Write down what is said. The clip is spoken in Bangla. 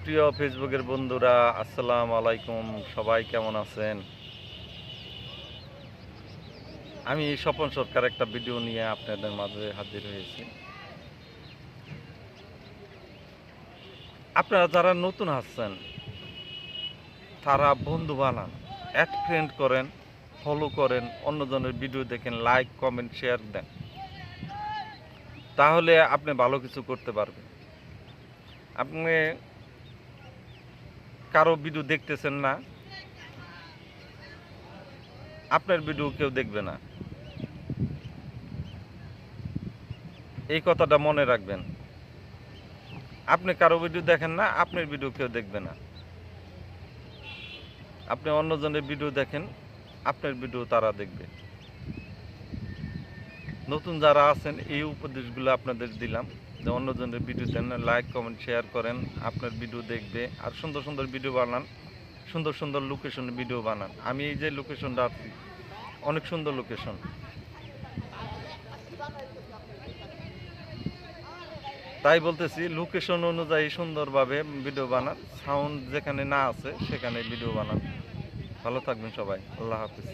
প্রিয় ফেসবুকের বন্ধুরা, আসসালামু আলাইকুম। সবাই কেমন আছেন? আমি স্বপন সরকার একটা ভিডিও নিয়ে আপনাদের মাঝে হাজির হয়েছি। আপনারা যারা নতুন আসছেন তারা বন্ধু বানান, অ্যাড ফ্রেন্ড করেন, ফলো করেন, অন্যজনের ভিডিও দেখেন, লাইক কমেন্ট শেয়ার দেন, তাহলে আপনি ভালো কিছু করতে পারবেন। আপনি কারো ভিডিও দেখতেছেন না, আপনার ভিডিও কেউ দেখবে না, এই কথাটা মনে রাখবেন। আপনি কারো ভিডিও দেখেন না, আপনার ভিডিও কেউ দেখবে না। আপনি অন্যজনের ভিডিও দেখেন, আপনার ভিডিও তারা দেখবে। নতুন যারা আছেন এই উপদেশগুলো আপনাদের দিলাম যে অন্যজনের ভিডিও দেন, লাইক কমেন্ট শেয়ার করেন, আপনার ভিডিও দেখবে। আর সুন্দর সুন্দর ভিডিও বানান, সুন্দর সুন্দর লোকেশনে ভিডিও বানান। আমি এই যে লোকেশনটা আছি, অনেক সুন্দর লোকেশন। তাই বলতেছি, লোকেশন অনুযায়ী সুন্দরভাবে ভিডিও বানান, সাউন্ড যেখানে না আছে সেখানে ভিডিও বানান। ভালো থাকবেন সবাই, আল্লাহ হাফিজ।